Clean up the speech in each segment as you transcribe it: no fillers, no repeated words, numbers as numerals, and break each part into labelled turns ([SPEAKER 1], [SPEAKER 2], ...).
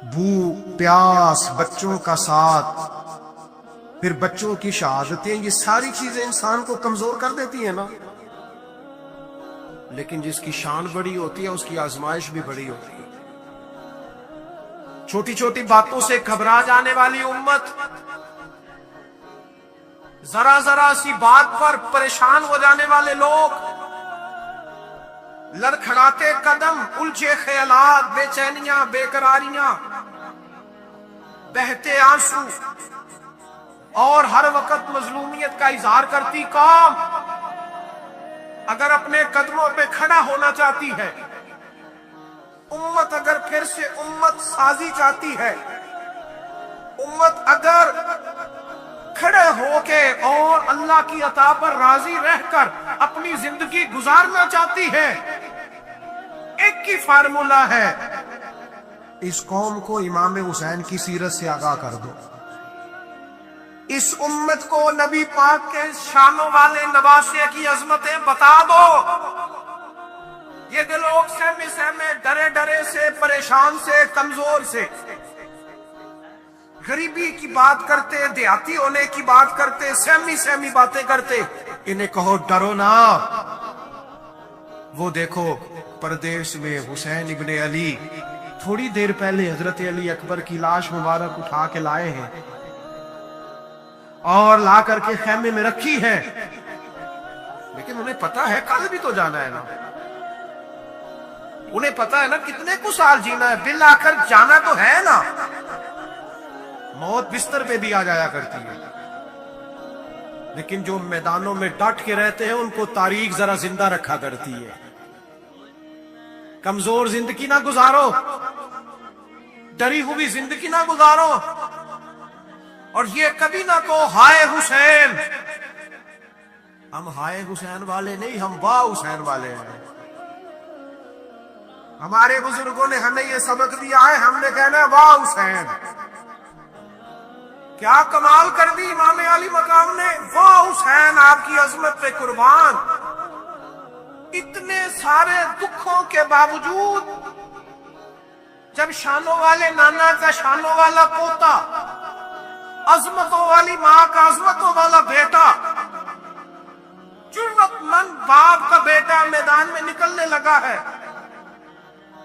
[SPEAKER 1] بھوک پیاس، بچوں کا ساتھ، پھر بچوں کی شہادتیں، یہ ساری چیزیں انسان کو کمزور کر دیتی ہیں نا. لیکن جس کی شان بڑی ہوتی ہے اس کی آزمائش بھی بڑی ہوتی ہے. چھوٹی چھوٹی باتوں سے گھبرا جانے والی امت، ذرا ذرا سی بات پر پریشان ہو جانے والے لوگ، لڑکھڑاتے قدم، الجھے خیالات، بے چینیاں، بے قراریاں، بہتے آنسو، اور ہر وقت مظلومیت کا اظہار کرتی قوم اگر اپنے قدموں پہ کھڑا ہونا چاہتی ہے، امت اگر پھر سے امت سازی چاہتی ہے، امت اگر کھڑے ہو کے اور اللہ کی عطا پر راضی رہ کر اپنی زندگی گزارنا چاہتی ہے، ایک ہی فارمولہ ہے، اس قوم کو امام حسین کی سیرت سے آگاہ کر دو. اس امت کو نبی پاک کے شانوں والے نواسے کی عظمتیں بتا دو. یہ لوگ سہمے سہمے، ڈرے ڈرے سے، پریشان سے، کمزور سے، غریبی کی بات کرتے، دیہاتی ہونے کی بات کرتے، سہمی سہمی باتیں کرتے. انہیں کہو ڈرو نا. وہ دیکھو پردیس میں حسین ابن علی تھوڑی دیر پہلے حضرت علی اکبر کی لاش مبارک اٹھا کے لائے ہیں اور لا کر کے خیمے میں رکھی ہے، لیکن انہیں پتا ہے کل بھی تو جانا ہے نا. انہیں پتا ہے نا کتنے کو سال جینا ہے، بالآخر جانا تو ہے نا. موت بستر پہ بھی آ جایا کرتی ہے، لیکن جو میدانوں میں ڈٹ کے رہتے ہیں ان کو تاریخ ذرا زندہ رکھا کرتی ہے. کمزور زندگی نہ گزارو، ڈری ہوئی زندگی نہ گزارو، اور یہ کبھی نہ کہو ہائے حسین. ہم ہائے حسین والے نہیں، ہم واہ حسین والے ہیں. ہمارے بزرگوں نے ہمیں یہ سبق دیا ہے، ہم نے کہنا ہے واہ حسین. کیا کمال کر دی امام علی مقام نے، واہ حسین آپ کی عظمت پہ قربان. اتنے سارے دکھوں کے باوجود جب شانوں والے نانا کا شانوں والا پوتا، عظمتوں والی ماں کا عظمتوں والا بیٹا، جرأت مند باپ کا بیٹا میدان میں نکلنے لگا ہے،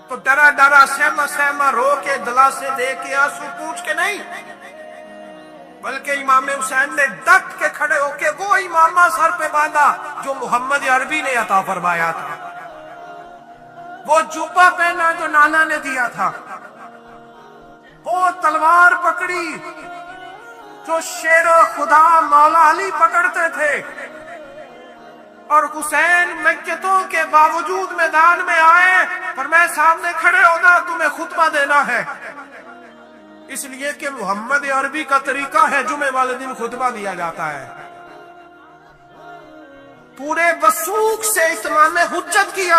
[SPEAKER 1] تو ڈرا ڈرا، سہما سہما، رو کے، دلاسے دے کے، آنسو پوچھ کے نہیں، بلکہ امام حسین نے ڈٹ کے کھڑے ہو کے وہ امامہ سر پہ باندھا جو محمد عربی نے عطا فرمایا تھا، وہ جوبہ پہنا جو نانا نے دیا تھا، وہ تلوار پکڑی جو شیر خدا مولا علی پکڑتے تھے، اور حسین مجتوں کے باوجود میدان میں آئے، پر میں سامنے کھڑے ہونا، تمہیں خطبہ دینا ہے. اس لیے کہ محمد عربی کا طریقہ ہے جمعے والے دن خطبہ دیا جاتا ہے. پورے وثوق سے اتمام حجت کیا.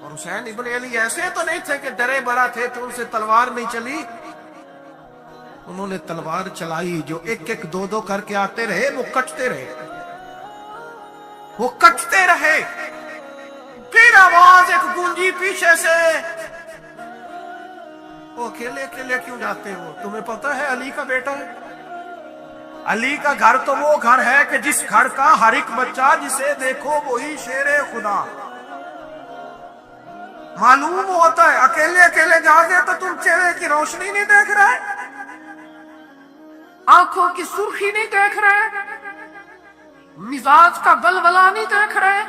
[SPEAKER 1] اور حسین ابن علی ایسے تو نہیں تھے کہ ڈرے برا تھے تو ان سے تلوار نہیں چلی. انہوں نے تلوار چلائی، جو ایک ایک دو دو کر کے آتے رہے وہ کٹتے رہے، وہ کٹتے رہے. پھر آواز ایک گونجی پیچھے سے، وہ اکیلے اکیلے کیوں جاتے ہو؟ تمہیں پتا ہے علی کا بیٹا ہے. علی کا گھر تو وہ گھر ہے کہ جس گھر کا ہر ایک بچہ جسے دیکھو وہی شیر خدا. معلوم ہوتا ہے اکیلے اکیلے جاتے تو تم چہرے کی روشنی نہیں دیکھ رہے، آنکھوں کی سرخی نہیں دیکھ رہے، مزاج کا بلبلا نہیں دیکھ رہے،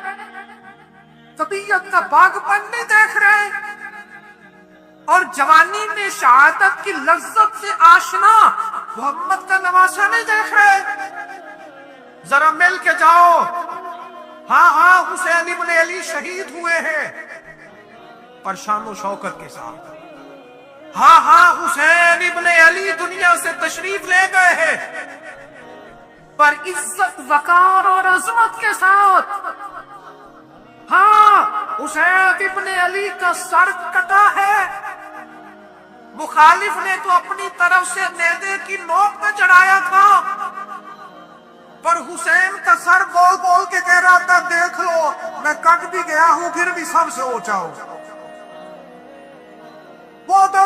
[SPEAKER 1] طبیعت کا باغ پن نہیں دیکھ رہے، اور جوانی میں شہادت کی لذت سے آشنا محمد کا نواسا نہیں دیکھ رہے. ذرا مل کے جاؤ. ہاں ہاں حسین ابن علی شہید ہوئے ہیں پر شان و شوکت کے ساتھ. ہاں ہاں حسین ابن علی دنیا سے تشریف لے گئے ہیں پر عزت، وقار اور عظمت کے ساتھ. ہاں حسین ابن علی کا سر کٹا ہے، مخالف نے تو اپنی طرف سے نیزے کی نوک پہ چڑھایا تھا، پر حسین کا سر بول بول کے کہہ رہا تھا دیکھ لو میں کٹ بھی گیا ہوں پھر بھی سب سے اونچا ہوں. وہ تو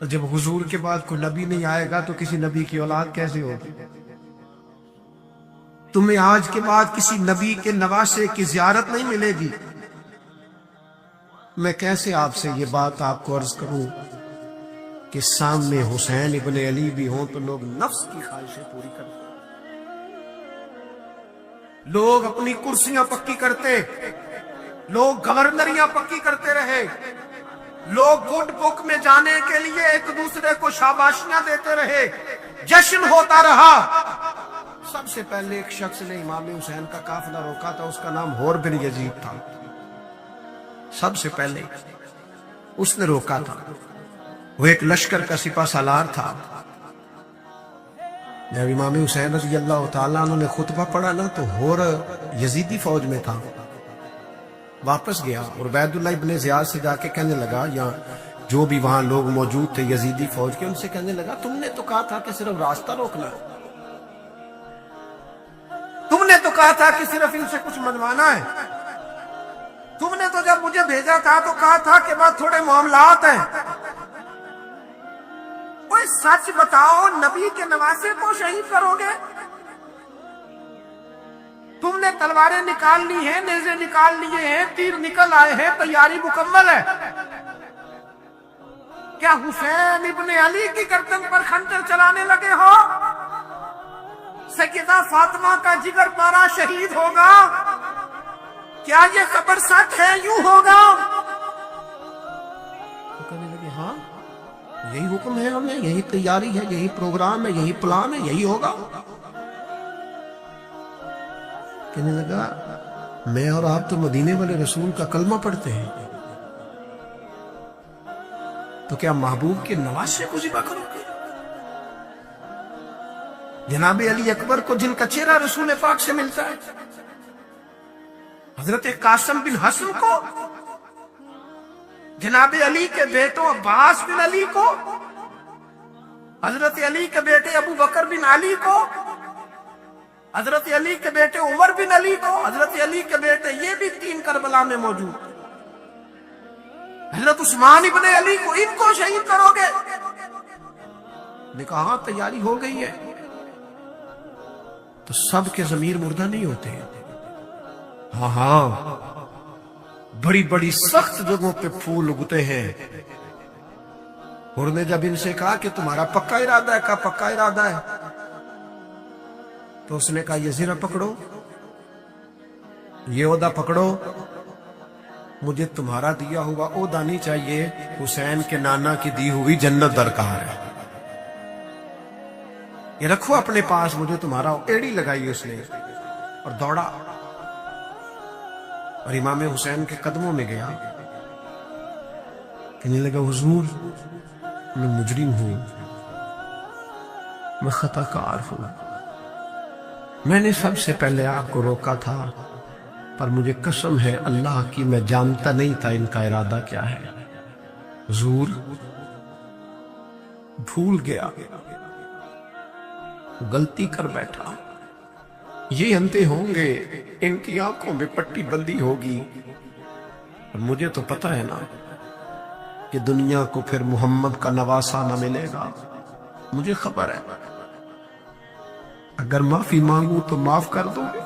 [SPEAKER 1] جب حضور کے بعد کوئی نبی نہیں آئے گا تو کسی نبی کی اولاد کیسے ہوگی؟ تمہیں آج کے بعد کسی نبی کے نواسے کی زیارت نہیں ملے گی۔ میں کیسے آپ سے یہ بات آپ کو عرض کروں کہ سامنے حسین ابن علی بھی ہوں تو لوگ نفس کی خواہشیں پوری کرتے، لوگ اپنی کرسیاں پکی کرتے، لوگ گورنریاں پکی کرتے رہے، لوگ گڈ بک میں جانے کے لیے ایک دوسرے کو شاباشیاں دیتے رہے، جشن ہوتا رہا۔ سب سے پہلے ایک شخص نے امام حسین کا قافلہ روکا تھا، اس کا نام حور بن یزید تھا۔ سب سے پہلے اس نے روکا تھا، وہ ایک لشکر کا سپہ سالار تھا۔ جب امام حسین رضی اللہ تعالیٰ عنہ نے خطبہ پڑھا نا تو حور یزیدی فوج میں تھا، واپس گیا اور عبید اللہ ابن زیاد سے جا کے کہنے لگا، یا جو بھی وہاں لوگ موجود تھے یزیدی فوج کے، ان سے کہنے لگا تم نے تو کہا تھا کہ صرف راستہ روکنا ہے، تم نے تو کہا تھا کہ صرف ان سے کچھ منوانا ہے، تم نے تو جب مجھے بھیجا تھا تو کہا تھا کہ بس تھوڑے معاملات ہیں، کوئی سچ بتاؤ، نبی کے نواسے کو شہید کرو گے؟ تم نے تلواریں نکال لی ہیں، نیزے نکال لیے ہیں، تیر نکل آئے ہیں، تیاری مکمل ہے، کیا حسین ابن علی کی گردن پر خنجر چلانے لگے ہو؟ سیدہ فاطمہ کا جگر پارا شہید ہوگا، کیا یہ خبر سچ ہے؟ یوں ہوگا؟ تو کہنے لگے ہاں یہی حکم ہے، ہمیں یہی تیاری ہے، یہی پروگرام ہے، یہی پلان ہے، یہی ہوگا۔ کہنے لگا میں اور آپ تو مدینے والے رسول کا کلمہ پڑھتے ہیں، تو کیا محبوب کے نواسے کو ذبح کرو گے؟ جناب علی اکبر کو جن کا چہرہ رسول پاک سے ملتا ہے، حضرت قاسم بن حسن کو، جناب علی کے بیٹوں عباس بن علی کو، حضرت علی کے بیٹے ابو بکر بن علی کو، حضرت علی کے بیٹے عمر بن علی کو، حضرت علی کے بیٹے یہ بھی 3 کربلا میں موجود، حضرت عثمان ابن علی کو، ان کو شہید کرو گے؟ نے کہا ہاں تیاری ہو گئی ہے۔ تو سب کے ضمیر مردہ نہیں ہوتے، ہاں ہاں بڑی بڑی سخت جگہوں پہ پھول اگتے ہیں۔ اور نے جب ان سے کہا کہ تمہارا پکا ارادہ ہے، کہا پکا ارادہ ہے، تو اس نے کہا یہ زرہ پکڑو، یہ عہدہ پکڑو، مجھے تمہارا دیا ہوا عہدہ نہیں چاہیے، حسین کے نانا کی دی ہوئی جنت درکار ہے، یہ رکھو اپنے پاس، مجھے تمہارا۔ ایڑی لگائی اس نے اور دوڑا اور امام حسین کے قدموں میں گیا، کہنے لگا حضور میں مجرم ہوں، میں خطا کار ہوں، میں نے سب سے پہلے آپ کو روکا تھا، پر مجھے قسم ہے اللہ کی میں جانتا نہیں تھا ان کا ارادہ کیا ہے، حضور بھول گیا، غلطی کر بیٹھا، یہ اندھے ہوں گے، ان کی آنکھوں میں پٹی بندی ہوگی، اور مجھے تو پتہ ہے نا کہ دنیا کو پھر محمد کا نواسہ نہ ملے گا، مجھے خبر ہے اگر معافی مانگوں تو معاف کر دو گے،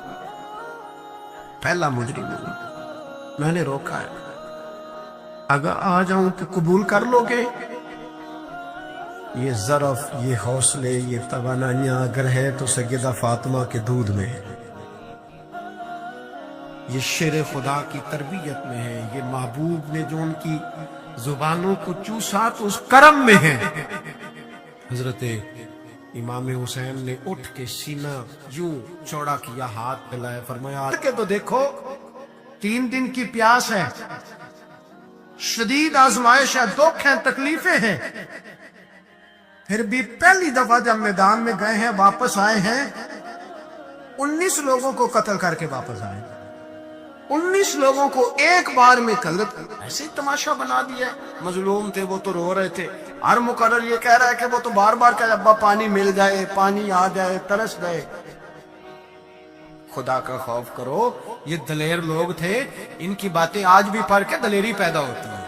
[SPEAKER 1] پہلا مجرم ہوں، میں نے روکا ہے، اگر آ جاؤں تو قبول کر لو گے؟ یہ ظرف، یہ حوصلے، یہ توانائیاں اگر ہے تو سیدہ فاطمہ کے دودھ میں ہے، یہ شیر خدا کی تربیت میں ہے، یہ محبوب نے جو ان کی زبانوں کو چوسا تو اس کرم میں ہے۔ حضرت امام حسین نے اٹھ کے سینہ یوں چوڑا کیا، ہاتھ پھیلائے، فرمایا کہ تو دیکھو 3 دن کی پیاس ہے، شدید آزمائش ہے، دکھ ہیں، تکلیفیں ہیں، پھر بھی پہلی دفعہ جب میدان میں گئے ہیں، واپس آئے ہیں، 19 لوگوں کو قتل کر کے واپس آئے، 19 لوگوں کو ایک بار میں ایسے تماشا بنا دیا، مظلوم تھے وہ تو رو رہے تھے، ہر مقرر یہ کہہ رہا ہے کہ وہ تو بار بار کہ ابا پانی مل جائے، پانی آ جائے، ترس گئے۔ خدا کا خوف کرو، یہ دلیر لوگ تھے، ان کی باتیں آج بھی پڑھ کے دلیری پیدا ہوتی ہے۔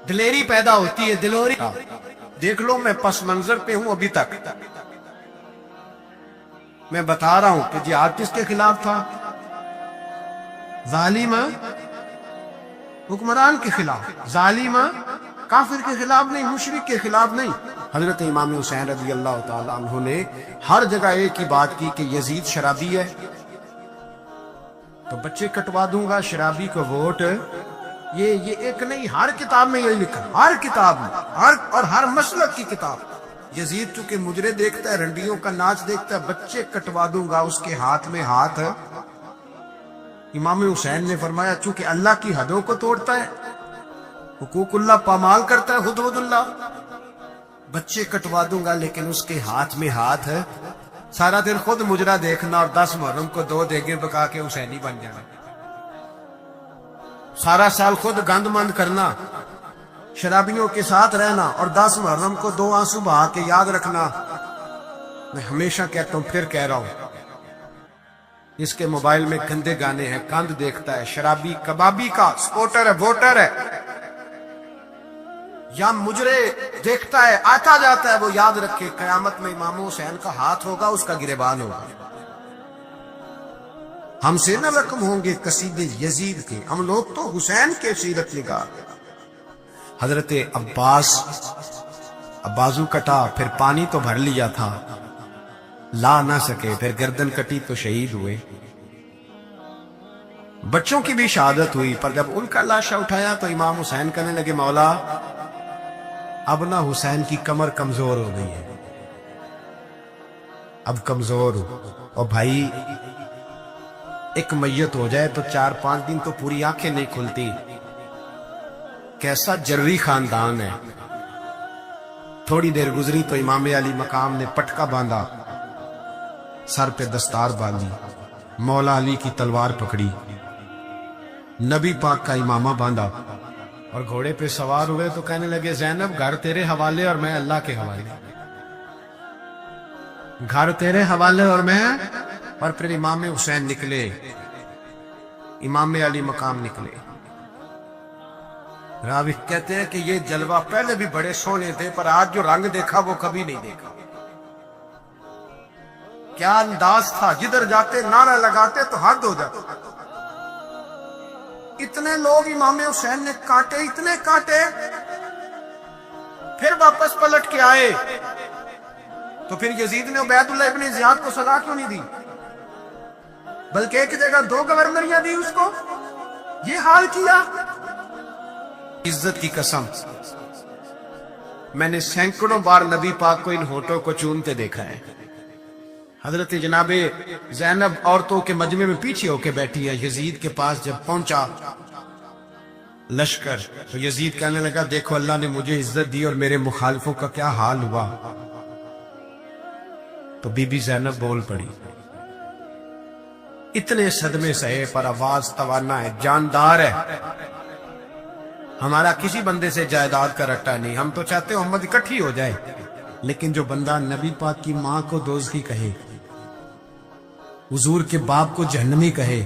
[SPEAKER 1] دلیری پیدا ہوتی ہے، دلوری. دیکھ لو میں پس منظر پہ ہوں ابھی تک. میں بتا رہا ہوں کہ جہاد کس کے خلاف تھا؟ ظالم حکمران کے خلاف، ظالم کافر کے خلاف نہیں، مشرک کے خلاف نہیں. حضرت امام حسین رضی اللہ تعالی عنہ نے ہر جگہ ایک ہی بات کی کہ یزید شرابی ہے تو بچے کٹوا دوں گا، شرابی کو ووٹ. یہ ایک نہیں، ہر کتاب میں یہی لکھا، ہر کتاب میں، اور ہر مسلک کی کتاب. یزید چونکہ مجرے دیکھتا ہے، رنڈیوں کا ناچ دیکھتا ہے، بچے کٹوا دوں گا، اس کے ہاتھ میں ہاتھ. امام حسین نے فرمایا چونکہ اللہ کی حدوں کو توڑتا ہے، حقوق اللہ پامال کرتا ہے، حدود اللہ، بچے کٹوا دوں گا لیکن اس کے ہاتھ میں ہاتھ ہے. سارا دن خود مجرا دیکھنا اور 10 محرم کو 2 دیگیں پکا کے حسینی بن جانا، سارا سال خود گند مند کرنا، شرابیوں کے ساتھ رہنا اور 10 محرم کو 2 آنسو بہا کے یاد رکھنا. میں ہمیشہ کہتا ہوں، پھر کہہ رہا ہوں، اس کے موبائل میں گندے گانے ہیں، گند دیکھتا ہے، شرابی کبابی کا سپورٹر ہے، ووٹر ہے، یا مجرے دیکھتا ہے، آتا جاتا ہے. وہ یاد رکھے قیامت میں امام حسین کا ہاتھ ہوگا، اس کا گریبان ہوگا. ہم سے نہ رقم ہوں گے قصیدے یزید کے، ہم لوگ تو حسین کے سیرت نگار. حضرت عباس بازو کٹا، پھر پانی تو بھر لیا تھا، لا نہ سکے، پھر گردن کٹی تو شہید ہوئے. بچوں کی بھی شہادت ہوئی، پر جب ان کا لاشا اٹھایا تو امام حسین کہنے لگے مولا اب نہ حسین کی کمر کمزور ہو گئی ہے، اب کمزور ہو. اور بھائی ایک میت ہو جائے تو 4-5 دن تو پوری آنکھیں نہیں کھلتی. کیسا جرری خاندان ہے. تھوڑی دیر گزری تو امام علی مقام نے پٹکا باندھا، سر پہ دستار باندھی، مولا علی کی تلوار پکڑی، نبی پاک کا امامہ باندھا اور گھوڑے پہ سوار ہوئے تو کہنے لگے زینب گھر تیرے حوالے اور میں اللہ کے حوالے، گھر تیرے حوالے اور میں. اور پھر امام حسین نکلے، امام علی مقام نکلے. راوی کہتے ہیں کہ یہ جلوہ پہلے بھی بڑے سونے تھے، پر آج جو رنگ دیکھا وہ کبھی نہیں دیکھا. کیا انداز تھا، جدھر جاتے نعرہ لگاتے تو حد ہو جاتا. اتنے لوگ امام حسین نے کاٹے، اتنے کاٹے، پھر واپس پلٹ کے آئے تو پھر یزید نے عبید اللہ ابن زیاد کو سزا کیوں نہیں دی، بلکہ ایک جگہ 2 گورنریاں دی اس کو. یہ حال کیا. عزت کی قسم میں نے سینکڑوں بار نبی پاک کو ان ہونٹوں کو چومتے دیکھا ہے. حضرت جناب زینب عورتوں کے مجمع میں پیچھے ہو کے بیٹھی ہے. یزید کے پاس جب پہنچا لشکر تو یزید کہنے لگا دیکھو اللہ نے مجھے عزت دی اور میرے مخالفوں کا کیا حال ہوا. تو بی بی زینب بول پڑی، اتنے صدمے سہے پر آواز توانا ہے، جاندار ہے. ہمارا کسی بندے سے جائیداد کا رٹا نہیں، ہم تو چاہتے ہیں امت اکٹھی ہو جائے، لیکن جو بندہ نبی پاک کی ماں کو دوزخی کہے، حضور کے باپ کو جہنمی کہے،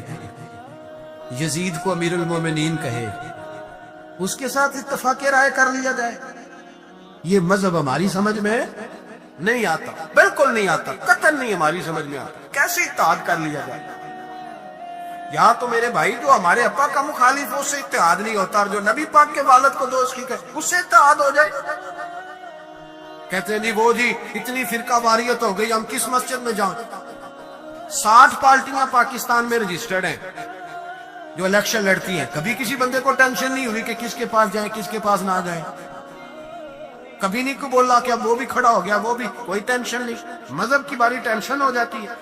[SPEAKER 1] یزید کو امیر المومنین کہے، اس کے ساتھ اتفاق رائے کر لیا جائے. یہ مذہب ہماری سمجھ میں نہیں آتا، بالکل نہیں آتا، قطعاً نہیں ہماری سمجھ میں آتا. کیسے اتحاد کر لیا جائے؟ یا تو میرے بھائی جو ہمارے ابا کا مخالف ہو اس سے اتحاد نہیں ہوتا، اور جو نبی پاک کے والد کو دوزخی کہے اس سے اتحاد ہو جائے. کہتے ہیں جی وہ جی اتنی فرقہ واریت ہو گئی، ہم کس مسجد میں جائیں؟ 60 پارٹیاں پاکستان میں رجسٹرڈ ہیں جو الیکشن لڑتی ہیں. کبھی کسی بندے کو ٹینشن نہیں ہوئی کہ کس کے پاس جائیں کس کے پاس نہ جائیں. کبھی نہیں کو بولا کہ اب وہ بھی کھڑا ہو گیا، وہ بھی، کوئی ٹینشن نہیں. مذہب کی باری ٹینشن ہو جاتی ہے.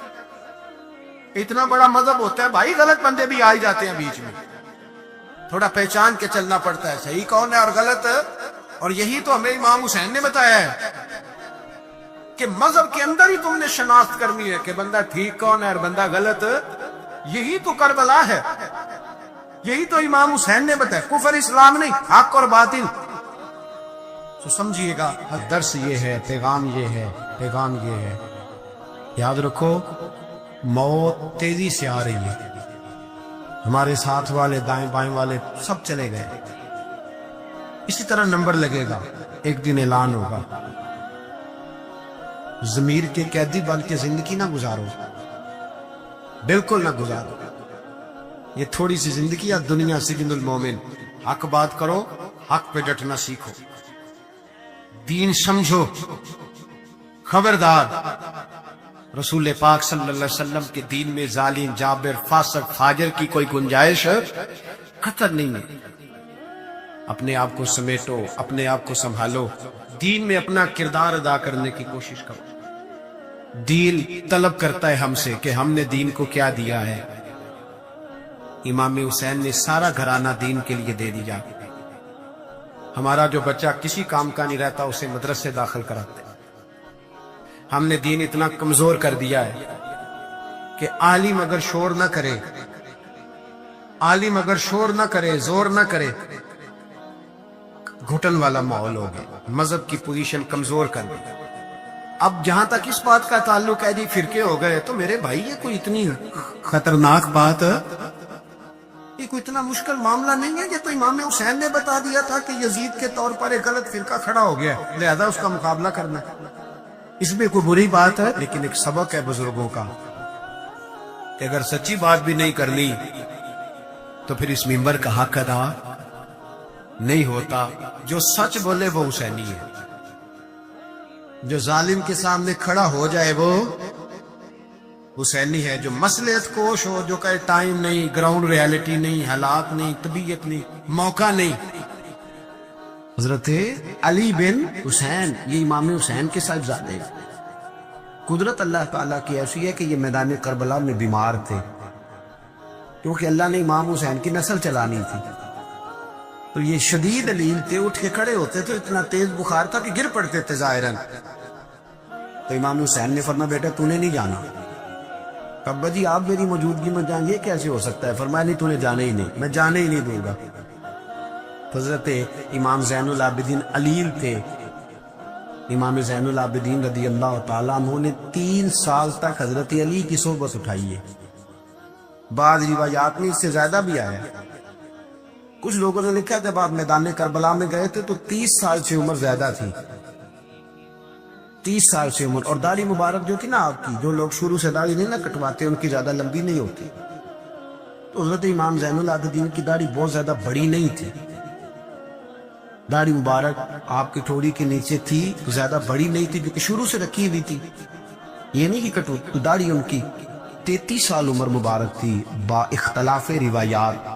[SPEAKER 1] اتنا بڑا مذہب ہوتا ہے بھائی، غلط بندے بھی آ ہی جاتے ہیں بیچ میں، تھوڑا پہچان کے چلنا پڑتا ہے صحیح کون ہے اور غلط. اور یہی تو ہمیں امام حسین نے بتایا ہے کہ مذہب کے اندر ہی تم نے شناخت کرنی ہے کہ بندہ ٹھیک کون ہے اور بندہ غلط. یہی تو کربلا ہے، یہی تو امام حسین نے بتایا. کفر اسلام نہیں، حق اور باطل. تو سمجھیے گا درس یہ ہے، پیغام یہ ہے، پیغام یہ ہے. یاد رکھو موت تیزی سے آ رہی ہے. ہمارے ساتھ والے دائیں بائیں والے سب چلے گئے. اسی طرح نمبر لگے گا، ایک دن اعلان ہوگا، ضمیر کے قیدی بن کے زندگی نہ گزارو، بالکل نہ گزارو۔ یہ تھوڑی سی زندگی ہے دنیا سجن المومن، حق بات کرو، حق پہ ڈٹنا سیکھو، دین سمجھو، خبردار رسول پاک صلی اللہ علیہ وسلم کے دین میں ظالم، جابر، فاسق، فاجر کی کوئی گنجائش خطر نہیں ہے۔ اپنے آپ کو سمیٹو، اپنے آپ کو سنبھالو، دین میں اپنا کردار ادا کرنے کی کوشش کرو۔ دین طلب کرتا ہے ہم سے کہ ہم نے دین کو کیا دیا ہے۔ امام حسین نے سارا گھرانہ دین کے لیے دے دیا۔ ہمارا جو بچہ کسی کام کا نہیں رہتا اسے مدرسے داخل کراتے۔ ہم نے دین اتنا کمزور کر دیا ہے کہ عالم اگر شور نہ کرے، عالم اگر شور نہ کرے، زور نہ کرے، گھٹن والا ماحول ہو گیا، مذہب کی پوزیشن کمزور کر دی۔ اب جہاں تک اس بات کا تعلق ہے جی فرقے ہو گئے، تو میرے بھائی یہ کوئی اتنی خطرناک بات، یہ کوئی اتنا مشکل معاملہ نہیں ہے۔ یہ تو امام حسین نے بتا دیا تھا کہ یزید کے طور پر ایک غلط فرقہ کھڑا ہو گیا، لہذا اس کا مقابلہ کرنا، اس میں کوئی بری بات ہے؟ لیکن ایک سبق ہے بزرگوں کا کہ اگر سچی بات بھی نہیں کرنی تو پھر اس منبر کا حق ادا نہیں ہوتا۔ جو سچ بولے وہ حسینی ہے، جو ظالم کے سامنے کھڑا ہو جائے وہ حسینی ہے، جو مصلحت کوش ہو، جو کہے ٹائم نہیں، گراؤنڈ ریالٹی نہیں، حالات نہیں، طبیعت نہیں، موقع نہیں۔ حضرت علی بن حسین یہ امام حسین کے صاحبزادے ہیں۔ قدرت اللہ تعالیٰ کی ایسی ہے کہ یہ میدان کربلا میں بیمار تھے، کیونکہ اللہ نے امام حسین کی نسل چلانی تھی، تو یہ شدید علیل تھے، اٹھ کے کھڑے ہوتے تھے، اتنا تیز بخار تھا کہ گر پڑتے تھے ظاہراً۔ تو امام حسین نے فرمایا بیٹا تو نے نہیں جانا۔ ابا جی آپ میری موجودگی میں جائیں، یہ کیسے ہو سکتا ہے؟ فرمایا نہیں تو نے جانا ہی نہیں، میں جانے ہی نہیں دوں گا۔ حضرت امام زین العابدین علیل تھے، امام زین العابدین رضی اللہ تعالیٰ عنہ نے 3 سال تک حضرت علی کی صحبت اٹھائی ہے۔ بعض روایات میں اس سے زیادہ بھی آیا۔ کچھ لوگوں نے لکھا جب آپ میدان کربلا میں گئے تھے تو 30 سال سے عمر زیادہ تھی، 30 سال سے عمر، اور داڑھی مبارک جو تھی نا آپ کی، جو لوگ شروع سے داڑھی نہیں نہ کٹواتے ان کی زیادہ لمبی نہیں ہوتی، تو حضرت امام زین العابدین کی داڑھی بہت زیادہ بڑی نہیں تھی، داڑھی مبارک آپ کی ٹھوڑی کے نیچے تھی، زیادہ بڑی نہیں تھی، کیونکہ شروع سے رکھی ہوئی تھی، یہ نہیں کہ کٹو، تو داڑھی ان کی 33 سال عمر مبارک تھی، با اختلاف روایات۔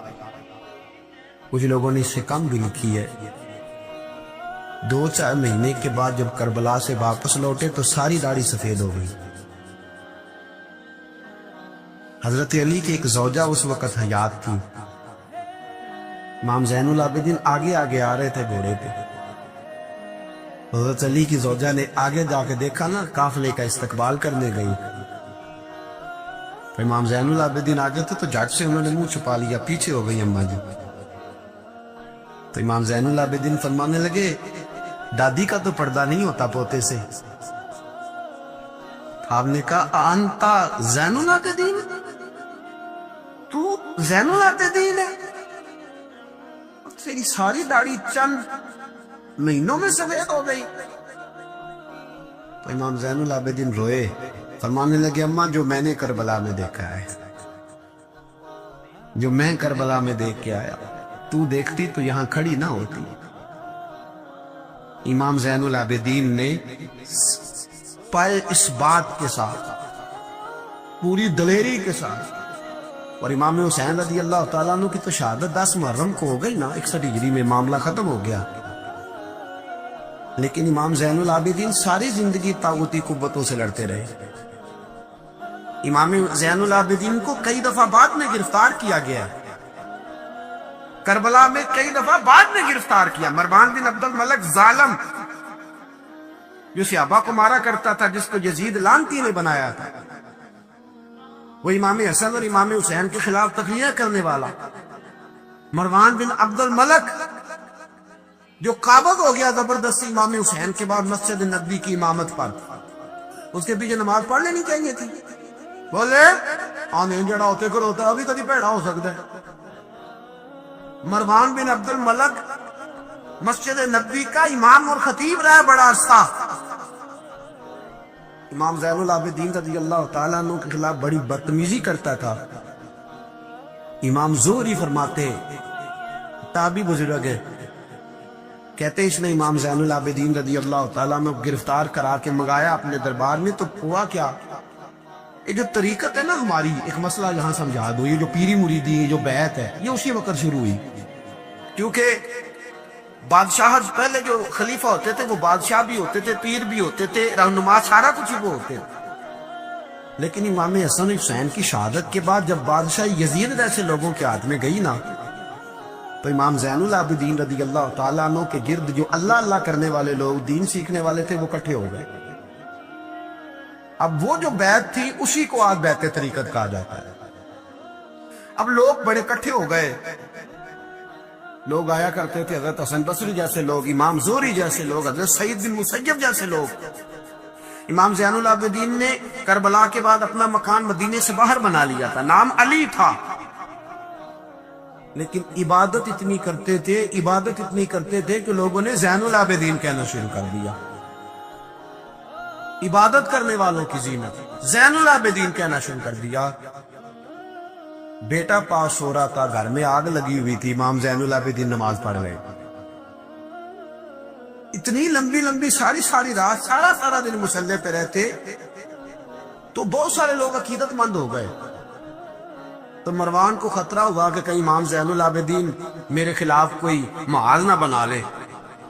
[SPEAKER 1] کچھ لوگوں نے اس سے کم بھی لکھی ہے۔ 2-4 مہینے کے بعد جب کربلا سے واپس لوٹے تو ساری داڑھی سفید ہو گئی۔ حضرت علی کی ایک زوجہ اس وقت حیات تھی، امام زین العابدین آگے آگے آ رہے تھے گھوڑے پہ، حضرت علی کی زوجہ نے آگے جا کے دیکھا نا، قافلے کا استقبال کرنے گئی، امام زین العابدین آگے تھے تو جھٹ سے انہوں نے منہ چھپا لیا، پیچھے ہو گئی اماں جی۔ تو امام زین العابدین فرمانے لگے دادی کا تو پردہ نہیں ہوتا پوتے سے۔ آپ نے کہا انتا زین العابدین، تو زین العابدین ہے، تیری ساری داڑھی چند مہینوں میں سفید ہو گئی۔ تو امام زین العابدین روئے، فرمانے لگے اماں جو میں نے کربلا میں دیکھا ہے، جو میں کربلا میں دیکھ کے آیا، تو دیکھتی تو یہاں کھڑی نہ ہوتی۔ امام زین العابدین نے پائے اس بات کے ساتھ، پوری دلیری کے ساتھ، اور امام حسین رضی اللہ تعالیٰ عنہ کی تو شہادت 10 محرم کو ہو گئی نا، 61 ہجری میں معاملہ ختم ہو گیا، لیکن امام زین العابدین ساری زندگی طاغوتی قوتوں سے لڑتے رہے۔ امام زین العابدین کو کئی دفعہ بعد میں گرفتار کیا گیا، کربلا میں کئی دفعہ بعد میں گرفتار کیا۔ مروان بن عبد الملک ظالم جو صحابہ کو مارا کرتا تھا، جس کو یزید لعنتی نے بنایا تھا، وہ امام حسن اور امام حسین کے خلاف تقریہ کرنے والا مروان بن عبد الملک جو قابض ہو گیا زبردستی امام حسین کے بعد مسجد نبوی کی امامت پر، اس کے پیچھے نماز پڑھ لینی چاہیے تھی، بولے آنے جڑا ہوتے کر ہوتا ہے، ابھی کبھی پیڑا ہو سکتا ہے۔ مروان بن عبد الملک مسجد نبوی کا امام اور خطیب رہا بڑا عرصہ. امام زین العابدین رضی اللہ تعالیٰ عنہ کے خلاف بڑی بدتمیزی کرتا تھا. امام زہری فرماتے، تابعی بزرگ ہے، کہتے اس نے امام زین العابدین رضی اللہ تعالیٰ عنہ گرفتار کرا کے منگایا اپنے دربار میں. تو ہوا کیا، یہ جو طریقت ہے نا ہماری، ایک مسئلہ یہاں سمجھا دو، یہ جو پیری مریدی، یہ جو بیعت ہے، یہ اسی وقت شروع ہوئی. کیونکہ بادشاہ پہلے جو خلیفہ ہوتے تھے وہ بادشاہ بھی ہوتے تھے، پیر بھی ہوتے تھے، رہنما، سارا کچھ وہ ہوتے تھے. لیکن امام حسن حسین کی شہادت کے بعد جب بادشاہ یزید جیسے لوگوں کے ہاتھ میں گئی نا، تو امام زین العابدین رضی اللہ تعالیٰ عنہ کے گرد جو اللہ اللہ کرنے والے لوگ، دین سیکھنے والے تھے، وہ اکٹھے ہو گئے. اب وہ جو بیعت تھی اسی کو آج بیعت طریقت کہا جاتا ہے. اب لوگ بڑے اکٹھے ہو گئے. لوگ آیا کرتے تھے، حضرت حسن بصری جیسے لوگ، امام زہری جیسے لوگ، حضرت سعید بن مسیب جیسے لوگ. امام زین العابدین نے کربلا کے بعد اپنا مکان مدینے سے باہر بنا لیا تھا، نام علی تھا. لیکن عبادت اتنی کرتے تھے کہ لوگوں نے زین العابدین کہنا شروع کر دیا. عبادت کرنے والوں کی زینت زین العابدین کہنا شروع کر دیا. بیٹا پاس ہو رہا تھا، گھر میں آگ لگی ہوئی تھی، امام زین العابدین نماز پڑھ رہے. اتنی لمبی ساری رات، سارا دن مصلی پہ رہتے. تو بہت سارے لوگ عقیدت مند ہو گئے. تو مروان کو خطرہ ہوا کہ کہیں امام زین العابدین میرے خلاف کوئی محاذ نہ بنا لے.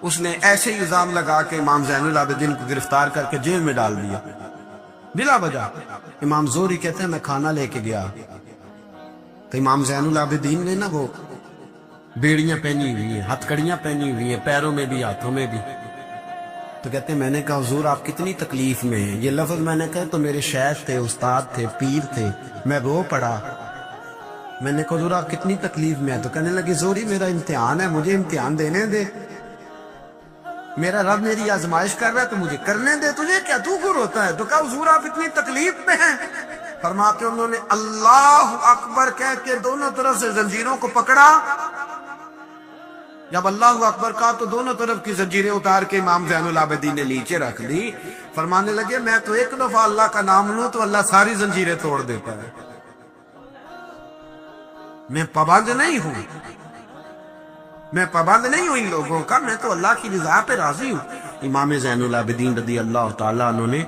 [SPEAKER 1] اس نے ایسے ہی الزام لگا کے امام زین العابدین کو گرفتار کر کے جیل میں ڈال دیا بلا وجہ. امام زہری کہتے ہیں میں کھانا لے کے گیا تو امام زین العابدین نے نا وہ بیڑیاں پہنی ہوئی ہیں، ہتھ کڑیاں پہنی ہوئی ہیں، پیروں میں بھی ہاتھوں میں بھی. تو کہتے ہیں میں نے کہا حضور آپ کتنی تکلیف میں ہیں. یہ لفظ میں نے کہا تو میرے شیخ تھے، استاد تھے، پیر تھے. میں رو پڑا. میں نے کہا حضور آپ کتنی تکلیف میں ہیں. تو کہنے لگے زہری میرا امتحان ہے، مجھے امتحان دینے دے. میرا رب میری آزمائش کر رہا ہے تو مجھے کرنے دے، تجھے کیا، تو گر ہوتا ہے. تو کہا حضور آپ اتنی تکلیف میں ہیں. فرماتے انہوں نے اللہ اکبر کہہ کے دونوں طرف سے زنجیروں کو پکڑا. جب اللہ اکبر کہا تو دونوں طرف کی زنجیریں اتار کے امام زین العابدین نے نیچے رکھ دی. فرمانے لگے میں تو ایک دفعہ اللہ کا نام لوں تو اللہ ساری زنجیریں توڑ دیتا ہے. میں پابند نہیں ہوں ان لوگوں کا، میں تو اللہ کی رضا پہ راضی ہوں. امام زین العابدین رضی اللہ تعالیٰ عنہ نے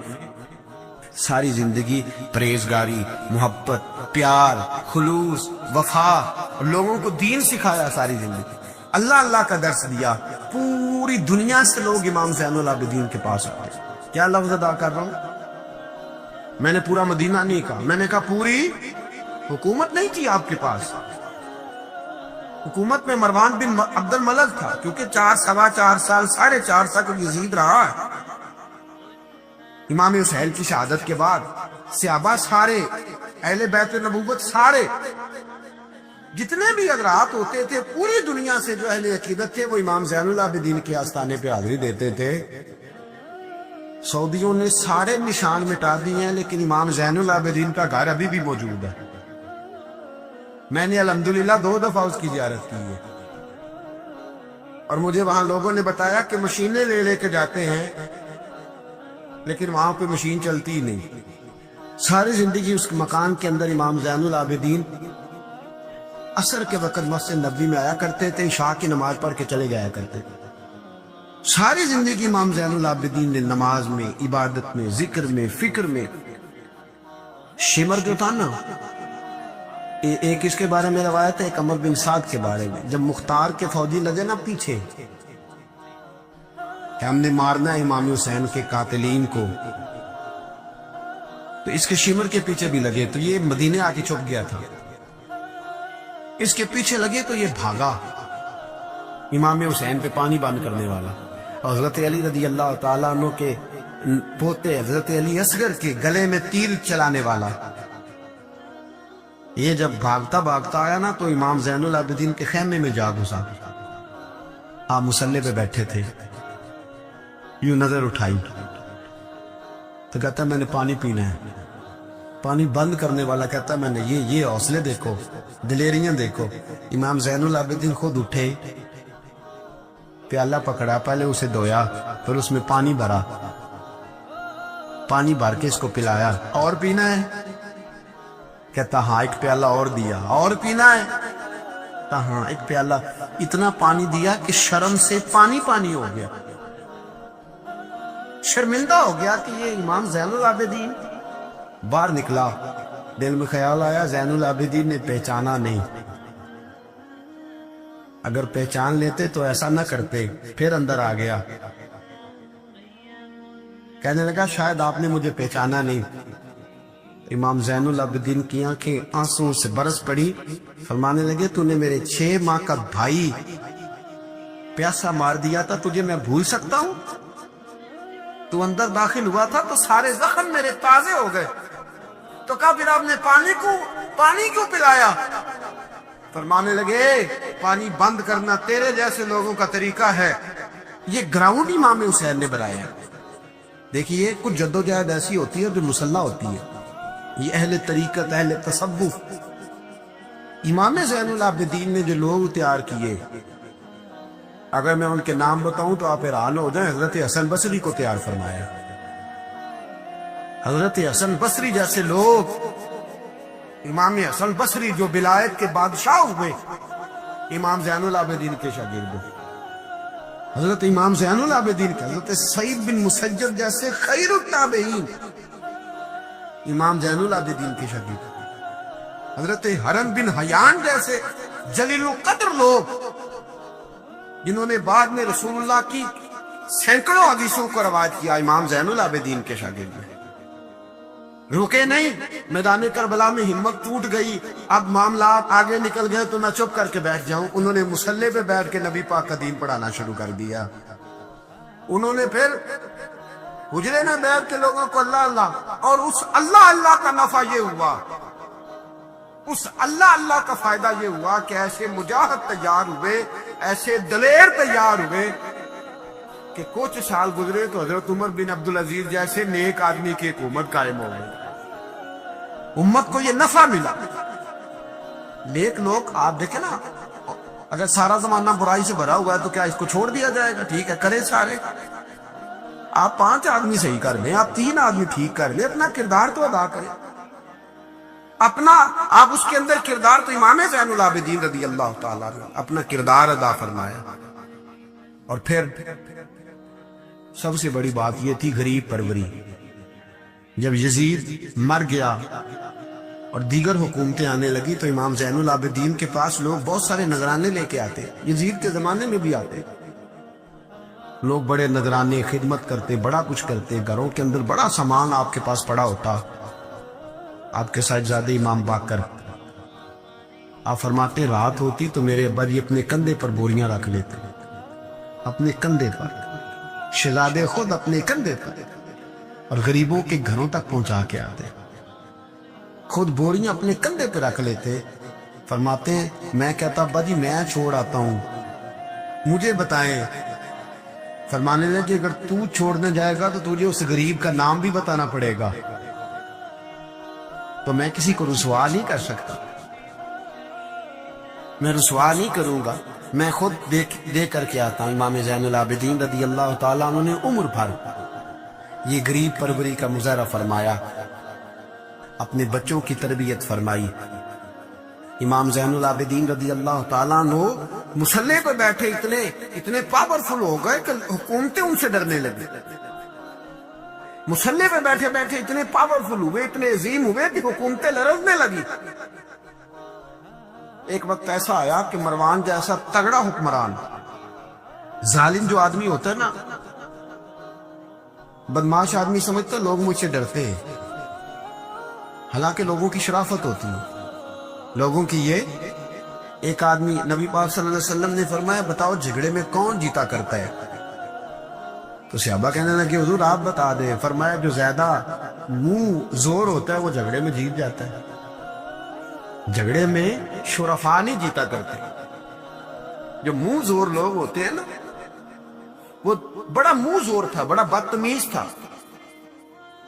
[SPEAKER 1] ساری زندگی پرہیزگاری، محبت، پیار، خلوص، وفا، لوگوں کو دین سکھایا. ساری زندگی اللہ اللہ کا درس دیا. پوری دنیا سے لوگ امام زین العابدین کے پاس آتے. کیا لفظ ادا کر رہا ہوں، میں نے پورا مدینہ نہیں کہا، میں نے کہا پوری حکومت نہیں تھی آپ کے پاس. حکومت میں مروان بن عبد الملک تھا، کیونکہ 4 سال 4.5 تک یزید رہا ہے. امام حسین کی شہادت کے بعد صحابہ سارے، اہل بیت نبوت سارے، جتنے بھی حضرات ہوتے تھے پوری دنیا سے جو اہل عقیدت تھے، وہ امام زین العابدین کے آستانے پہ حاضری دیتے تھے. سعودیوں نے سارے نشان مٹا دیے ہیں، لیکن امام زین العابدین کا گھر ابھی بھی موجود ہے. میں نے الحمدللہ 2 دفعہ اس کی زیارت کی ہے، اور مجھے وہاں لوگوں نے بتایا کہ مشینیں لے کے جاتے ہیں، لیکن وہاں پہ مشین چلتی ہی نہیں. ساری زندگی اس مکان کے اندر امام زین العابدین عصر کے وقت مسجد نبوی میں آیا کرتے تھے، عشاء کی نماز پڑھ کے چلے جایا کرتے تھے. ساری زندگی امام زین العابدین نے نماز میں، عبادت میں، ذکر میں، فکر میں. شمر جو تھا نا، ایک اس کے بارے میں روایت ہے، ایک عمر بن سعد کے بارے میں. جب مختار کے فوجی لگے نا پیچھے کہ ہم نے مارنا ہے امام حسین کے قاتلین کو، تو اس کے شمر کے پیچھے بھی لگے. تو یہ مدینے آ کے چھپ گیا تھا. اس کے پیچھے لگے تو یہ بھاگا. امام حسین پہ پانی بند کرنے والا، اور حضرت علی رضی اللہ تعالیٰ عنہ کے پوتے حضرت علی اصغر کے گلے میں تیر چلانے والا. یہ جب بھاگتا آیا نا تو امام زین العابدین کے خیمے میں جا گھسا. آپ مصلی پہ بیٹھے تھے، یوں نظر اٹھائی تو کہتا میں نے پانی پینا ہے. پانی بند کرنے والا کہتا میں نے یہ حوصلے دیکھو، دلیریاں دیکھو. امام زین العابدین خود اٹھے،
[SPEAKER 2] پیالہ پکڑا, پہلے اسے دھویا, پھر اس میں پانی بھرا, پانی بھر کے اس کو پلایا. اور پینا ہے؟ کہتا ہاں. ایک پیالہ اور دیا. اور پینا ہے؟ کہتا ہاں. ایک پیالہ. اتنا پانی دیا کہ شرم سے پانی پانی ہو گیا, شرمندہ ہو گیا کہ یہ امام زین العابدین. باہر نکلا, دل میں خیال آیا زین العابدین نے پہچانا نہیں, اگر پہچان لیتے تو ایسا نہ کرتے. پھر اندر آ گیا, کہنے لگا شاید آپ نے مجھے پہچانا نہیں. امام زین العابدین کی آنکھیں آنسوں سے برس پڑی, فرمانے لگے تو نے میرے 6 ماہ کا بھائی پیاسا مار دیا تھا, تجھے میں بھول سکتا ہوں؟ تو اندر داخل ہوا تھا تو سارے زخم میرے تازے ہو گئے. تو کہا پھر آپ نے پانی کیوں پلایا؟ فرمانے لگے پانی بند کرنا تیرے جیسے لوگوں کا طریقہ ہے, یہ گراؤنڈ امام حسین نے بنایا. دیکھیے کچھ جدوجہد ایسی ہوتی ہے جو مسلح ہوتی ہے, یہ اہل طریقت, اہل تصوف. امام زین العابدین نے جو لوگ تیار کیے, اگر میں ان کے نام بتاؤں تو آپ حیران ہو جائیں. حضرت حسن بصری کو تیار فرمایا. حضرت حسن بصری جیسے لوگ, امام حسن بصری جو ولایت کے بادشاہ ہوئے, امام زین العابدین کے شاگرد. حضرت امام زین العابدین کے, حضرت سعید بن مسجد جیسے خیر التابعین امام زین العابدین کے شاگرد. حضرت حرم بن حیان جیسے جلیل القدر لوگ, جنہوں نے بعد میں رسول اللہ کی سینکڑوں حدیثوں کو روایت کیا, امام زین العابدین کے شاگرد. رکے نہیں, میدان کربلا میں ہمت ٹوٹ گئی, اب معاملات آگے نکل گئے تو میں چپ کر کے بیٹھ جاؤں. انہوں نے مصلی پہ بیٹھ کے نبی پاک کا دین پڑھانا شروع کر دیا. انہوں نے پھر حجرے میں بیٹھ کے لوگوں کو اللہ اللہ, اور اس اللہ اللہ کا نفع یہ ہوا, اس اللہ اللہ کا فائدہ یہ ہوا کہ ایسے مجاہد تیار ہوئے, ایسے دلیر تیار ہوئے کہ کچھ سال گزرے تو حضرت عمر بن عبدالعزیز جیسے نیک آدمی کی حکومت قائم ہو گئی. امت کو یہ نفع ملا. نیک لوگ آپ دیکھیں نا, اگر سارا زمانہ برائی سے بھرا ہوا ہے تو کیا اس کو چھوڑ دیا جائے گا؟ ٹھیک ہے کرے سارے, آپ 5 آدمی صحیح کر لیں, آپ 3 آدمی ٹھیک کر لیں, اپنا کردار تو ادا کریں. اپنا آپ اس کے اندر کردار, تو امام زین العابدین رضی اللہ تعالیٰ نے اپنا کردار ادا فرمایا. اور پھر سب سے بڑی بات یہ تھی غریب پروری. جب یزید مر گیا اور دیگر حکومتیں آنے لگی تو امام زین العابدین کے پاس لوگ بہت سارے نذرانے لے کے آتے. یزید کے زمانے میں بھی آتے لوگ, بڑے نذرانے خدمت کرتے, بڑا کچھ کرتے, گھروں کے اندر بڑا سامان آپ کے پاس پڑا ہوتا. آپ کے صاحبزادے امام باقر, آپ فرماتے رات ہوتی تو میرے ابا جی اپنے کندھے پر بوریاں رکھ لیتے, اپنے کندھے پر, شہزادے خود اپنے کندھے پر, اور غریبوں کے گھروں تک پہنچا کے آتے. خود بوریاں اپنے کندھے پہ رکھ لیتے. فرماتے ہیں میں کہتا ابا جی میں چھوڑ آتا ہوں, مجھے بتائیں. فرمانے لگے کہ اگر تو چھوڑنے جائے گا تو تجھے اس غریب کا نام بھی بتانا پڑے گا, تو میں کسی کو رسوا نہیں کر سکتا, میں رسوا نہیں کروں گا, میں خود دے کر کے آتا ہوں. امام زین العابدین رضی اللہ تعالیٰ عنہ نے عمر بھر یہ غریب پروری کا مظاہرہ فرمایا, اپنے بچوں کی تربیت فرمائی. امام زین العابدین رضی اللہ تعالیٰ عنہ مصلی پہ بیٹھے اتنے پاورفل ہو گئے کہ حکومتیں ان سے ڈرنے لگی. مصلی پہ بیٹھے بیٹھے اتنے پاورفل ہوئے, اتنے عظیم ہوئے کہ حکومتیں لرزنے لگی. ایک وقت ایسا آیا کہ مروان جیسا تگڑا حکمران, ظالم جو آدمی ہوتا ہے نا, بدماش آدمی سمجھتا لوگ مجھ سے ڈرتے ہیں, حالانکہ لوگوں کی شرافت ہوتی ہے, لوگوں کی. یہ ایک آدمی, نبی پاک صلی اللہ علیہ وسلم نے فرمایا بتاؤ جھگڑے میں کون جیتا کرتا ہے؟ تو صحابہ کہنے لگے حضور آپ بتا دیں. فرمایا جو زیادہ منہ زور ہوتا ہے وہ جھگڑے میں جیت جاتا ہے. جھگڑے میں شرفا نہیں جیتا کرتے, جو منہ زور لوگ ہوتے ہیں نا, وہ بڑا منہ زور تھا, بڑا بدتمیز تھا.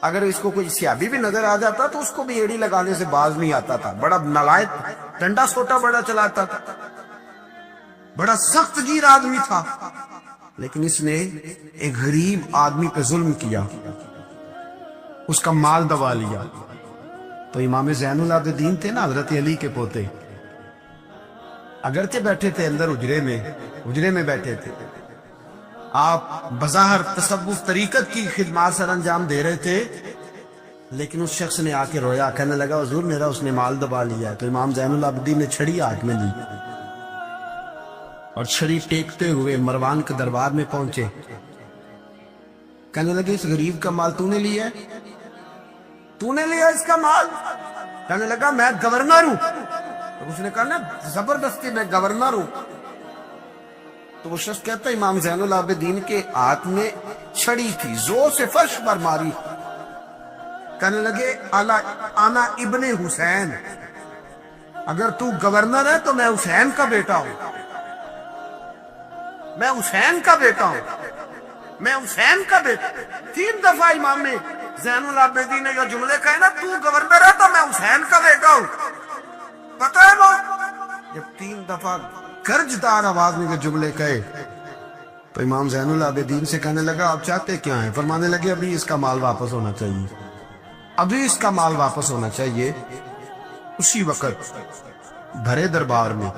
[SPEAKER 2] اگر اس کو کوئی سیابی بھی نظر آ جاتا تو اس کو بھی ایڑی لگانے سے باز نہیں آتا تھا. بڑا نالائق, ڈنڈا سوٹا بڑا چلاتا تھا, بڑا سخت گیر آدمی تھا. لیکن اس نے ایک غریب آدمی پہ ظلم کیا، اس کا مال دبا لیا. تو امام زین العابدین تھے نا حضرت علی کے پوتے، اگرچہ بیٹھے تھے اندر حجرے میں بیٹھے تھے، آپ بظاہر تصوف طریقت کی خدمات سر انجام دے رہے تھے، لیکن اس شخص نے آ کے رویا، کہنے لگا حضور میرا اس نے مال دبا لیا ہے. تو امام زین العابدین نے چھڑی ہاتھ میں لی اور چھڑی ٹیکتے ہوئے مروان کے دربار میں پہنچے. کہنے لگے اس غریب کا مال تو نے لیا ہے؟ تو نے لیا اس کا مال؟ کہنے لگا میں گورنر ہوں. تو اس نے کہا نا زبردستی میں گورنر ہوں. تو وہ شخص کہتا ہے امام زین العابدین کے ہاتھ میں چھڑی تھی، زور سے فرش پر ماری. کہنے لگے آنا ابن حسین، اگر تو گورنر ہے تو میں حسین کا بیٹا ہوں، میں حسین کا بیٹا ہوں، میں حسین کا بیٹا. 3 دفعہ امام زین العابدین نے یہ جملے کہے نا، تو گورنر ہے تو میں حسین کا بیٹا ہوں. پتہ ہے وہ جب 3 دفعہ گرجدار آواز میں یہ جملے کہے تو امام زین العابدین سے کہنے لگا آپ چاہتے کیا ہیں؟ فرمانے لگے ابھی اس کا مال واپس ہونا چاہیے، ابھی اس کا مال واپس ہونا چاہیے. اسی وقت بھرے دربار میں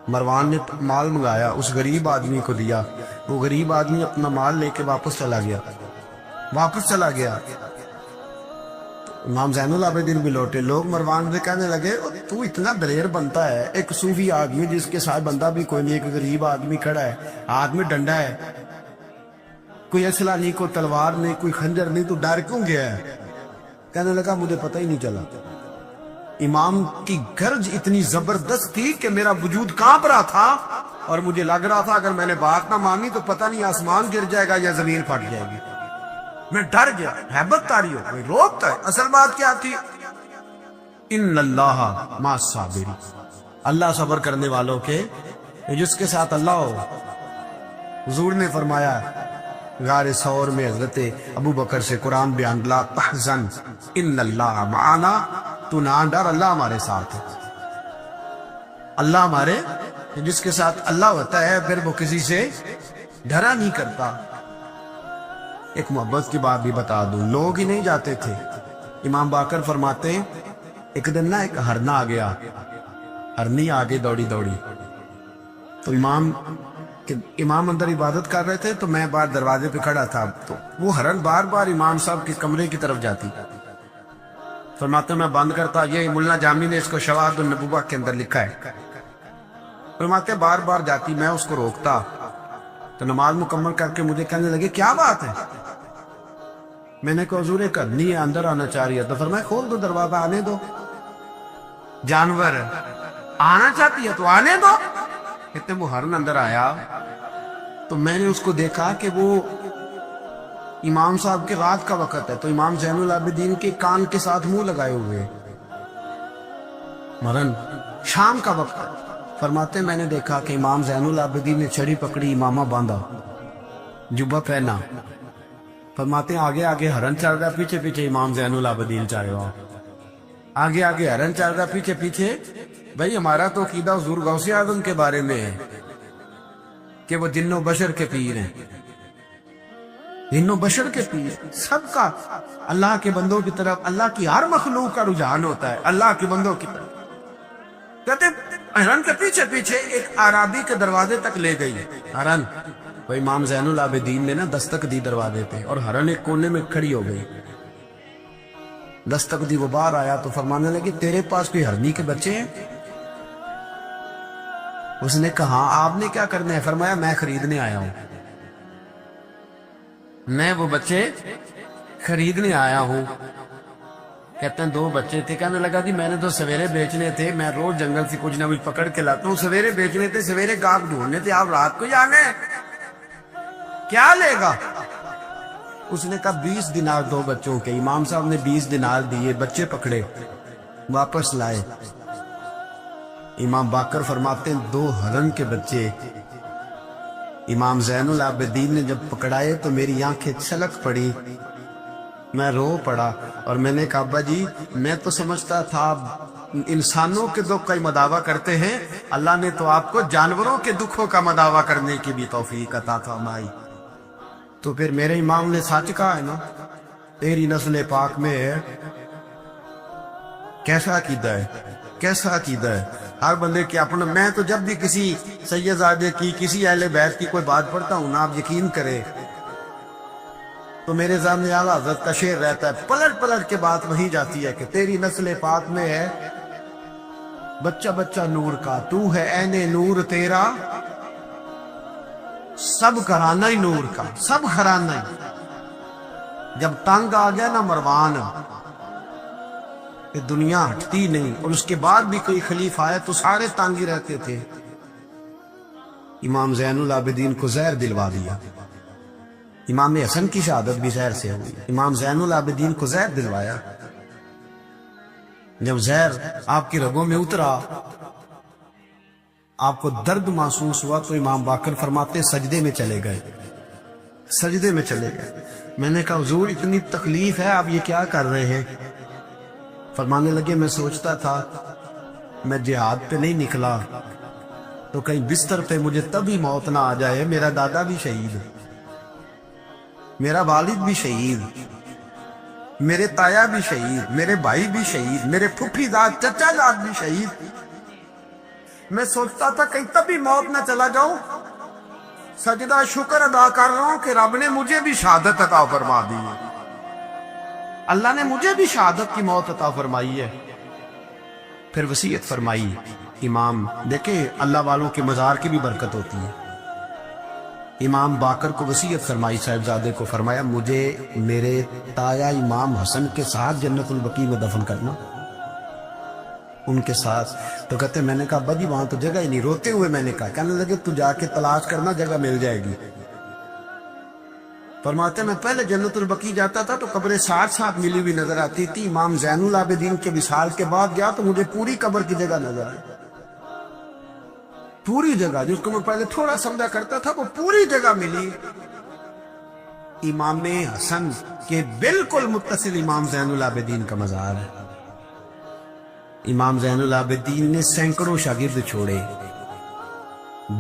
[SPEAKER 2] مروان نے مال منگایا، اس غریب آدمی کو دیا. وہ غریب آدمی اپنا مال لے کے واپس چلا گیا. امام زین العابدین بھی لوٹے. لوگ مروان سے کہنے لگے تو اتنا دلیر بنتا ہے، ایک صوفی آدمی جس کے ساتھ بندہ بھی کوئی نہیں، ایک غریب آدمی کھڑا ہے، ہاتھ میں ڈنڈا ہے، کوئی اسلحہ نہیں، کوئی تلوار نہیں، کوئی خنجر نہیں، تو ڈر کیوں گیا ہے؟ کہنے لگا مجھے پتہ ہی نہیں چلا. امام کی گرج اتنی زبردست تھی کہ میرا وجود کانپ رہا تھا اور مجھے لگ رہا تھا اگر میں نے بات نہ مانی تو پتہ نہیں آسمان گر جائے گا یا زمین پھٹ جائے گی. میں ڈر گیا، ہیبت تاری ہو گئی، روکتا ہے. اصل بات کیا تھی؟ ان اللہ مع الصابرین، اللہ صبر کرنے والوں کے، جس کے ساتھ اللہ ہو. حضور نے فرمایا غار ثور میں حضرت ابو بکر سے قرآن بیان، لا تحزن ان اللہ معنا، تو نہ ڈر، اللہ ہمارے ساتھ ہے. اللہ ہمارے، جس کے ساتھ اللہ ہوتا ہے پھر وہ کسی سے ڈرا نہیں کرتا. ایک محبت کی بات بھی بتا دوں، لوگ ہی نہیں جاتے تھے. امام باقر فرماتے ہیں ایک دن نا ایک ہرنا آ گیا، ہرنی آگے دوڑی تو امام اندر عبادت کر رہے تھے تو میں باہر دروازے پہ کھڑا تھا. تو وہ ہرن بار بار امام صاحب کے کمرے کی طرف جاتی. فرماتے میں بند کرتا، یہ ملا جامی نے اس کو شواہد النبوہ کے اندر لکھا ہے. فرماتے بار بار جاتی، میں اس کو روکتا تو نماز مکمل کر کے مجھے کہنے لگے کیا بات ہے؟ میں نے کہا حضور ایک ہرنی ہے اندر آنا چاہ رہی ہے. تو فرمایا کھول دو دروازہ، آنے دو، جانور آنا چاہتی ہے تو آنے دو. کہتے وہ ہرن اندر آیا تو میں نے اس کو دیکھا کہ وہ امام صاحب کے رات کا وقت ہے، تو امام زین العابدین کے کان کے ساتھ منہ لگائے ہوئے، مرن شام کا وقت ہے. فرماتے میں نے دیکھا کہ امام زین العابدین نے چھڑی پکڑی، امامہ باندھا، جبہ پہنا. فرماتے آگے آگے ہرن چل رہا، پیچھے پیچھے امام زین العابدین چل رہا. آگے آگے ہرن چل رہا، پیچھے پیچھے. بھائی ہمارا تو عقیدہ حضور غوث اعظم کے بارے میں ہے کہ وہ جن و بشر کے پیر ہیں، جن و بشر کے پیر. سب کا اللہ کے بندوں کی طرف، اللہ کی ہر مخلوق کا رجحان ہوتا ہے اللہ کے بندوں کی طرف. کہتے ہرن کے پیچھے پیچھے ایک عرابی کے دروازے تک لے گئی. ہرن وہ امام زین العابدین نے نا دستک دی دروازے پہ، اور ہرن ایک کونے میں کھڑی ہو گئی. دستک دی، وہ باہر آیا تو فرمانے لگی تیرے پاس کوئی ہرنی کے بچے ہیں؟ اس نے کہا آپ نے کیا کرنا ہے؟ فرمایا میں خریدنے آیا ہوں، میں وہ بچے خریدنے آیا ہوں. کہتے ہیں 2 بچے تھے. کہنے لگا جی میں نے تو سویرے بیچنے تھے، میں روز جنگل سے کچھ نہ کچھ پکڑ کے لاتا ہوں، سویرے بیچنے تھے، سویرے گاہک ڈھونڈنے تھے، آپ رات کو جانے کیا لے گا؟ اس نے کہا 20 دینار 2 بچوں کے. امام صاحب نے 20 دینار دیے، بچے پکڑے، واپس لائے. امام باقر فرماتے ہیں 2 ہرن کے بچے امام زین العابدین نے جب پکڑائے تو میری آنکھیں چھلک پڑی، میں رو پڑا. اور میں نے کہا ابا جی میں تو سمجھتا تھا انسانوں کے دکھ کا مداوع کرتے ہیں، اللہ نے تو آپ کو جانوروں کے دکھوں کا مداوع کرنے کی بھی توفیق عطا فرمائی۔ تو پھر میرے امام نے سچ کہا ہے نا، تیری نسل پاک میں ہے۔ کیسا عقیدہ ہے، کیسا عقیدہ ہے ہر بندے کے اپنا۔ میں تو جب بھی کسی سید زادے کی، کسی اہل بیت کی کوئی بات پڑھتا ہوں نا، آپ یقین کرے تو میرے سامنے اعلیٰ حضرت کا شعر رہتا ہے، پلٹ پلٹ کے بات وہیں جاتی ہے کہ تیری نسل پاک میں ہے بچہ بچہ نور کا، تو ہے عین نور تیرا سب گھرانہ ہی نور کا، سب گھرانہ ہی۔ جب تنگ آ گیا نا مروان کہ دنیا ہٹتی نہیں، اور اس کے بعد بھی کوئی خلیفہ آئے تو سارے تنگ ہی رہتے تھے، امام زین العابدین کو زہر دلوا دیا۔ امام حسن کی شہادت بھی زہر سے ہوئی، امام زین العابدین کو زہر دلوایا۔ جب زہر آپ کی رگوں میں اترا، آپ کو درد محسوس ہوا، تو امام باقر فرماتے سجدے میں چلے گئے، سجدے میں چلے گئے۔ میں نے کہا حضور اتنی تکلیف ہے، آپ یہ کیا کر رہے ہیں؟ فرمانے لگے میں سوچتا تھا میں جہاد پہ نہیں نکلا تو کہیں بستر پہ مجھے تبھی موت نہ آ جائے، میرا دادا بھی شہید، میرا والد بھی شہید، میرے تایا بھی شہید، میرے بھائی بھی شہید، میرے پھپھی داد چچا داد بھی شہید۔ میں سوچتا تھا کہیں تبھی موت نہ چلا جاؤں۔ سجدہ شکر ادا کر رہا ہوں کہ رب نے مجھے بھی شہادت عطا فرما دی ہے، اللہ نے مجھے بھی شہادت کی موت عطا فرمائی ہے۔ پھر وصیت فرمائی امام، دیکھیں اللہ والوں کے مزار کی بھی برکت ہوتی ہے۔ امام باقر کو وصیت فرمائی صاحبزادے کو، فرمایا مجھے میرے تایا امام حسن کے ساتھ جنت البقیع میں دفن کرنا، ان کے ساتھ۔ تو کہتے میں نے کہا ابا جی وہاں تو جگہ ہی نہیں، روتے ہوئے میں نے کہا، کہنے لگے تو جا کے تلاش کرنا، جگہ مل جائے گی۔ فرماتے میں پہلے جنت البقیع جاتا تھا تو قبریں ساتھ ساتھ ملی ہوئی نظر آتی تھی، امام زین العابدین کے وصال کے بعد گیا تو مجھے پوری قبر کی جگہ نظر آئی، پوری جگہ جس کو میں پہلے تھوڑا سمجھا کرتا تھا وہ پوری جگہ ملی۔ امام حسن کے بالکل متصل امام زین العابدین کا مزار ہے۔ امام زین العابدین نے سینکڑوں شاگرد چھوڑے،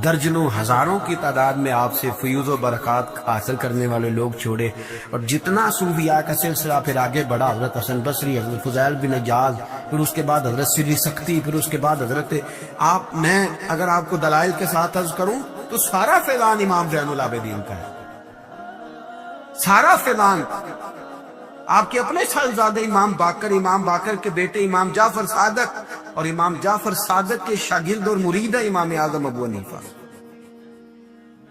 [SPEAKER 2] درجنوں ہزاروں کی تعداد میں آپ سے فیوز و برکات حاصل کرنے والے لوگ چھوڑے، اور جتنا صوفیاء کا سلسلہ پھر آگے بڑھا، حضرت حسن بصری، حضرت فضیل بن عیاض، پھر اس کے بعد حضرت سری سختی، پھر اس کے بعد حضرت میں اگر آپ کو دلائل کے ساتھ عرض کروں تو سارا فیضان امام زین العابدین کا ہے، سارا فیضان آپ کے اپنے صاحبزادے امام باقر کے بیٹے امام جعفر صادق، اور امام جعفر صادق کے شاگرد اور مرید ہے امام اعظم ابو حنیفہ۔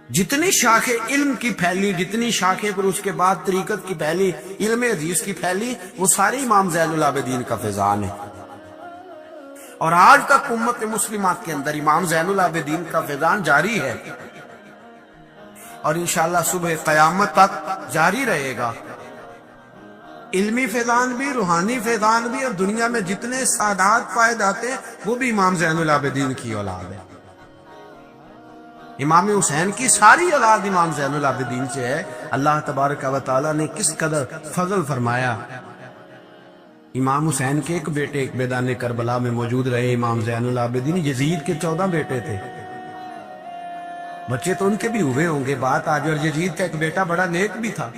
[SPEAKER 2] جتنی شاخیں علم کی پھیلی، جتنی شاخیں پھر اس کے بعد طریقت کی پھیلی، علم حدیث کی پھیلی، وہ سارے امام زین العابدین کا فیضان ہے۔ اور آج تک امت مسلمہ کے اندر امام زین العابدین کا فیضان جاری ہے، اور انشاءاللہ صبح قیامت تک جاری رہے گا۔ علمی فیضان بھی، روحانی فیضان بھی، اور دنیا میں جتنے سعادات پائے جاتے ہیں وہ بھی امام زین العابدین کی اولاد ہے۔ امام حسین کی ساری اولاد امام زین العابدین سے ہے۔ اللہ تبارک و تعالیٰ نے کس قدر فضل فرمایا۔ امام حسین کے ایک بیٹے ایک میدان کربلا میں موجود رہے، امام زین العابدین۔ یزید کے 14 بیٹے تھے، بچے تو ان کے بھی ہوئے ہوں گے بات آج، اور یزید کا ایک بیٹا بڑا نیک بھی تھا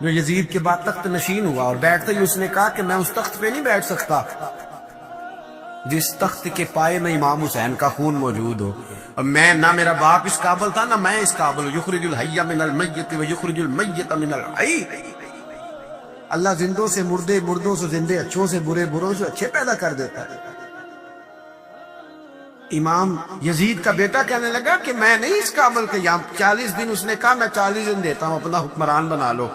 [SPEAKER 2] جو یزید کے بعد تخت نشین ہوا، اور بیٹھتے ہی اس نے کہا کہ میں اس تخت پہ نہیں بیٹھ سکتا جس تخت کے پائے میں امام حسین کا خون موجود ہو، اور میں نہ میرا باپ اس قابل تھا نہ میں اس قابل ہوں۔ یخرج الحی من المیت و یخرج المیت من الحی، اللہ زندوں سے مردے، مردوں سے زندے، اچھوں سے برے، بروں سے اچھے پیدا کر دیتا ہے۔ امام یزید کا بیٹا کہنے لگا کہ میں نہیں اس قابل کہ یہاں 40 دن، اس نے کہا میں 40 دن دیتا ہوں، اپنا حکمران بنا لو۔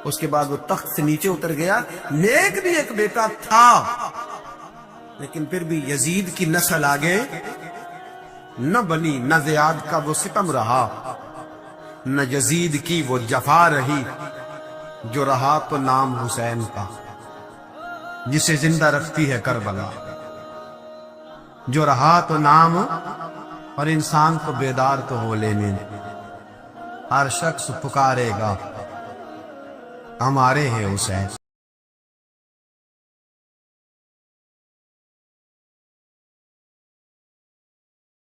[SPEAKER 2] اس کے بعد وہ تخت سے نیچے اتر گیا۔ نیک بھی ایک بیٹا تھا، لیکن پھر بھی یزید کی نسل آگے نہ بنی، نہ زیاد کا وہ ستم رہا، نہ یزید کی وہ جفا رہی، جو رہا تو نام حسین کا، جسے زندہ رکھتی ہے کربلا، جو رہا تو نام، اور انسان کو بیدار تو ہو لینے، ہر شخص پکارے گا ہمارے ہیں حسین۔